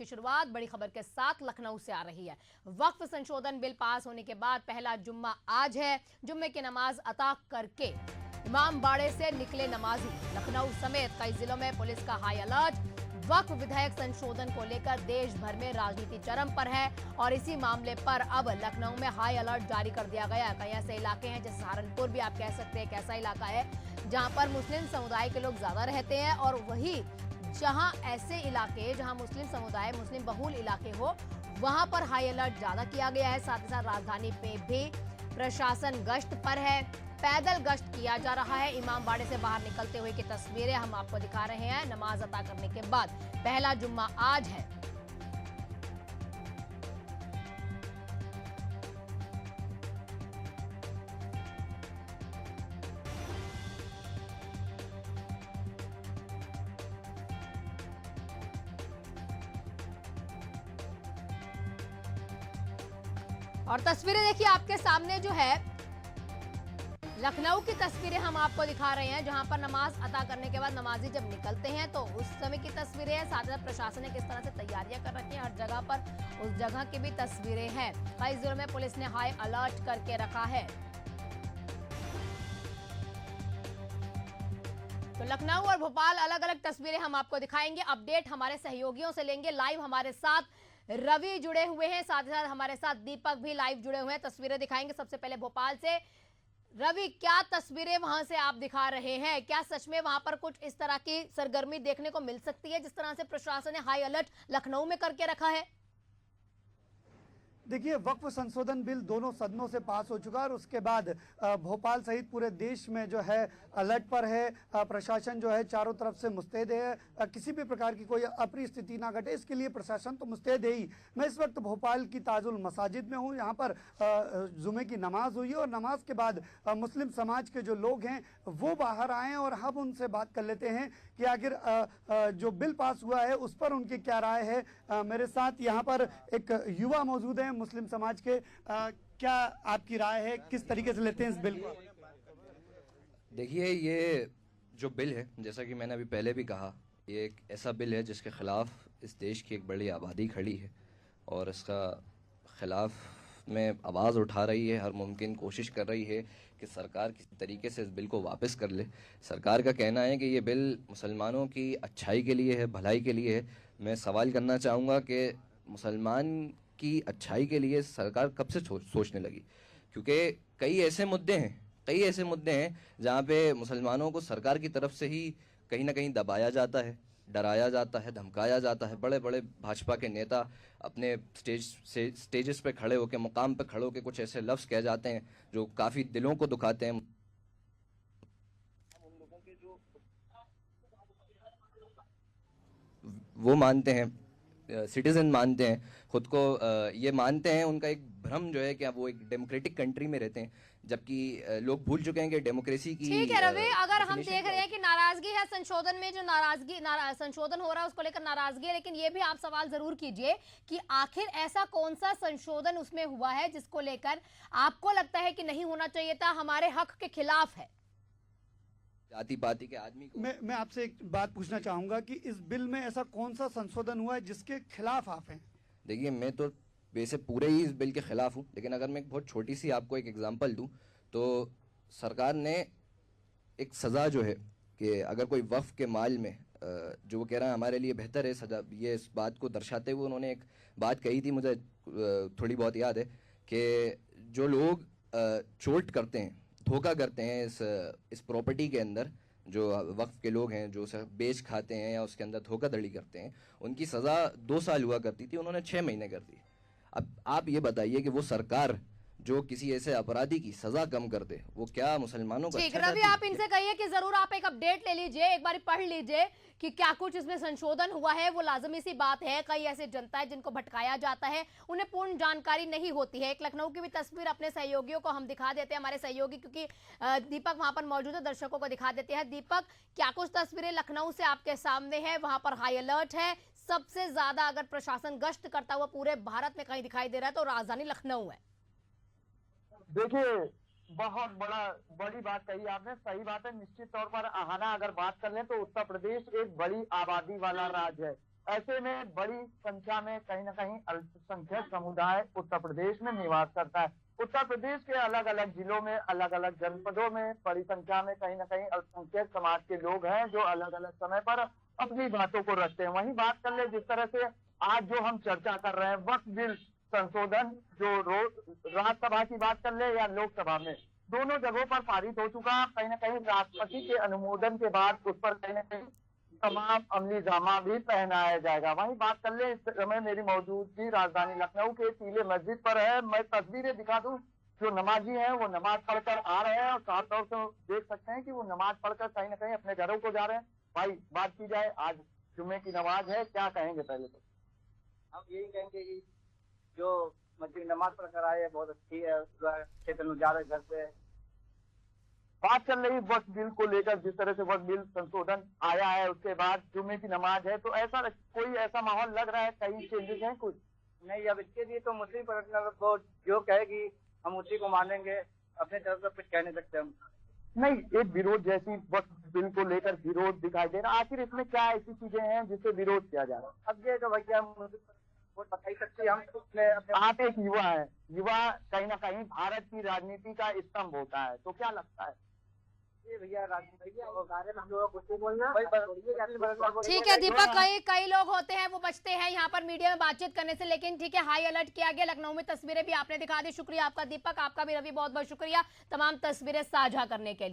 शुरुआत बड़ी खबर के साथ लखनऊ से आ रही है। वक्फ संशोधन बिल पास होने के बाद पहला जुम्मा आज है। जुम्मे की नमाज अता करके इमाम बाड़े से निकले नमाजी। लखनऊ समेत कई जिलों में पुलिस का हाई अलर्ट। वक्फ विधेयक संशोधन को लेकर देश भर में राजनीति चरम पर है और इसी मामले पर अब लखनऊ में हाई अलर्ट जारी कर दिया गया। कई ऐसे इलाके हैं, जैसे सहारनपुर भी आप कह सकते हैं एक ऐसा इलाका है जहां पर मुस्लिम समुदाय के लोग ज्यादा रहते हैं, और वही जहां ऐसे इलाके जहां मुस्लिम समुदाय, मुस्लिम बहुल इलाके हो, वहां पर हाई अलर्ट ज्यादा किया गया है। साथ ही साथ राजधानी पे भी प्रशासन गश्त पर है। पैदल गश्त किया जा रहा है। इमाम बाड़े से बाहर निकलते हुए की तस्वीरें हम आपको दिखा रहे हैं। नमाज अता करने के बाद पहला जुम्मा आज है। और तस्वीरें देखिए आपके सामने जो है, लखनऊ की तस्वीरें हम आपको दिखा रहे हैं, जहां पर नमाज अता करने के बाद नमाजी जब निकलते हैं तो उस समय की तस्वीरें हैं। साथ ही साथ प्रशासन ने किस तरह से तैयारियां कर रखी हैं हर जगह पर, उस जगह की भी तस्वीरें हैं। कई जिलों में पुलिस ने हाई अलर्ट करके रखा है। तो लखनऊ और भोपाल अलग अलग तस्वीरें हम आपको दिखाएंगे। अपडेट हमारे सहयोगियों से लेंगे। लाइव हमारे साथ रवि जुड़े हुए हैं, साथ ही साथ हमारे साथ दीपक भी लाइव जुड़े हुए हैं। तस्वीरें दिखाएंगे। सबसे पहले भोपाल से रवि, क्या तस्वीरें वहां से आप दिखा रहे हैं? क्या सच में वहां पर कुछ इस तरह की सरगर्मी देखने को मिल सकती है जिस तरह से प्रशासन ने हाई अलर्ट लखनऊ में करके रखा है? देखिए, वक्फ संशोधन बिल दोनों सदनों से पास हो चुका है और उसके बाद भोपाल सहित पूरे देश में जो है अलर्ट पर है। प्रशासन जो है चारों तरफ से मुस्तैद है। किसी भी प्रकार की कोई अप्रिय स्थिति ना घटे, इसके लिए प्रशासन तो मुस्तैद है ही। मैं इस वक्त भोपाल की ताजुल मसाजिद में हूँ। यहाँ पर जुमे की नमाज हुई है और नमाज के बाद मुस्लिम समाज के जो लोग हैं वो बाहर आए और हम उनसे बात कर लेते हैं कि आखिर जो बिल पास हुआ है उस पर उनकी क्या राय है। मेरे साथ यहाँ पर एक युवा मौजूद है मुस्लिम समाज के। क्या आपकी राय है, किस तरीके से लेते हैं इस बिल को? देखिए, ये जो बिल है, जैसा कि मैंने अभी पहले भी कहा, ये एक ऐसा बिल है जिसके खिलाफ इस देश की एक बड़ी आबादी खड़ी है और इसका खिलाफ में आवाज़ उठा रही है, हर मुमकिन कोशिश कर रही है कि सरकार किसी तरीके से इस बिल को वापस कर ले। सरकार का कहना है कि ये बिल मुसलमानों की अच्छाई के लिए है, भलाई के लिए है। मैं सवाल करना चाहूँगा कि मुसलमान की अच्छाई के लिए सरकार कब से सोचने लगी? क्योंकि कई ऐसे मुद्दे हैं जहाँ पे मुसलमानों को सरकार की तरफ से ही कहीं ना कहीं दबाया जाता है, डराया जाता है, धमकाया जाता है। बड़े बड़े भाजपा के नेता अपने स्टेजेस पे खड़े होकर, मुकाम पे खड़े होकर कुछ ऐसे लफ्ज़ कह जाते हैं जो काफ़ी दिलों को दुखाते हैं। उन लोगों के जो वो मानते हैं, सिटीजन मानते हैं खुद को, ये मानते हैं, उनका एक भ्रम जो है कि वो एक डेमोक्रेटिक कंट्री में रहते हैं, जबकि लोग भूल चुके हैं कि डेमोक्रेसी की। ठीक है रवि, अगर हम देख रहे हैं कि नाराजगी है संशोधन में, जो संशोधन हो रहा है उसको लेकर नाराजगी है, लेकिन ये भी आप सवाल जरूर कीजिए कि आखिर ऐसा कौन सा संशोधन उसमें हुआ है जिसको लेकर आपको लगता है कि नहीं होना चाहिए था, हमारे हक के खिलाफ है? जाति पाति के आदमी को मैं आपसे एक बात पूछना चाहूंगा कि इस बिल में ऐसा कौन सा संशोधन हुआ है जिसके खिलाफ आप हैं? देखिए, मैं तो वैसे पूरे ही इस बिल के खिलाफ हूँ, लेकिन अगर मैं एक बहुत छोटी सी आपको एक एग्जांपल दूँ तो सरकार ने एक सज़ा जो है कि अगर कोई वक्फ के माल में जो वो कह रहा है हमारे लिए बेहतर है सज़ा, ये इस बात को दर्शाते हुए उन्होंने एक बात कही थी, मुझे थोड़ी बहुत याद है, कि जो लोग चोट करते हैं, धोखा करते हैं इस प्रॉपर्टी के अंदर, जो वक्फ के लोग हैं, जो बेच खाते हैं या उसके अंदर धोखाधड़ी करते हैं, उनकी सज़ा 2 साल हुआ करती थी, उन्होंने 6 महीने कर दी। अब आप ये बताइए कि वो सरकार जो किसी ऐसे अपराधी की सजा कम कर दे, वो क्या मुसलमानों को? ठीक, रवि आप इनसे कहिए कि जरूर आप एक अपडेट ले लीजिए, एक बार पढ़ लीजिए कि क्या कुछ इसमें संशोधन हुआ है। वो लाजमी सी बात है, कई ऐसे जनता है जिनको भटकाया जाता है, उन्हें पूर्ण जानकारी नहीं होती है। एक लखनऊ की भी तस्वीर अपने सहयोगियों को हम दिखा देते हैं, हमारे सहयोगी क्योंकि दीपक वहां पर मौजूद है, दर्शकों को दिखा देते हैं। दीपक, क्या कुछ तस्वीरें लखनऊ से आपके सामने है? वहां पर हाई अलर्ट है, सबसे ज्यादा अगर प्रशासन गश्त करता हुआ पूरे भारत में कहीं दिखाई दे रहा है तो राजधानी लखनऊ है। देखिए, बहुत बड़ी बात कही आपने, सही बात है। निश्चित तौर पर अहाना अगर बात कर लें तो उत्तर प्रदेश एक बड़ी आबादी वाला राज्य है ऐसे में बड़ी संख्या में कहीं ना कहीं अल्पसंख्यक समुदाय उत्तर प्रदेश में निवास करता है। उत्तर प्रदेश के अलग अलग जिलों में, अलग अलग जनपदों में बड़ी संख्या में कहीं ना कहीं अल्पसंख्यक समाज के लोग हैं जो अलग अलग समय पर अपनी बातों को रखते हैं। वहीं बात कर ले जिस तरह से आज जो हम चर्चा कर रहे हैं वक्फ बिल संशोधन, जो राज्यसभा की बात कर ले या लोकसभा में, दोनों जगहों पर पारित हो चुका। कहीं ना कहीं राष्ट्रपति के अनुमोदन के बाद उस पर कहीं ना कहीं तमाम अमली जामा भी पहनाया जाएगा। वहीं बात कर ले, इस समय मेरी मौजूदगी राजधानी लखनऊ के टीले मस्जिद पर है। मैं तस्वीरें दिखा दूं, जो नमाजी हैं वो नमाज पढ़कर आ रहे हैं और साफ तौर से देख सकते हैं कि वो नमाज पढ़कर कहीं ना कहीं अपने घरों को जा रहे हैं। भाई बात की जाए, आज जुम्मे की नमाज है, क्या कहेंगे? पहले तो हम यही कहेंगे कि जो मस्जिद नमाज पढ़कर आए हैं बहुत अच्छी है, क्षेत्र में जा रहे घर पे। बात चल रही वक्फ बिल को लेकर, जिस तरह से वक्फ बिल संशोधन आया है उसके बाद जुम्मे की नमाज है, तो ऐसा कोई ऐसा माहौल लग रहा है, कहीं चेंजेस हैं कुछ? नहीं, अब इसके लिए तो मुस्लिम पर्सनल को जो कहेगी हम उसी को मानेंगे, अपने तरफ से कुछ कह नहीं सकते हम। नहीं, एक विरोध जैसी वक्फ बिल को लेकर विरोध दिखाई दे रहा है, आखिर इसमें क्या ऐसी चीजें हैं जिससे विरोध किया जा रहा है? अब ये तो भैया वो बता ही सकते हम अपने आप एक युवा है, युवा कहीं ना कहीं भारत की राजनीति का स्तंभ होता है, तो क्या लगता है? भैया राजनीति बोलना। ठीक है दीपक, कई लोग होते हैं वो बचते हैं यहाँ पर मीडिया में बातचीत करने से, लेकिन ठीक है, हाई अलर्ट किया गया। लखनऊ में तस्वीरें भी आपने दिखा दी। शुक्रिया आपका दीपक, आपका भी रवि, बहुत बहुत शुक्रिया तमाम तस्वीरें साझा करने के लिए।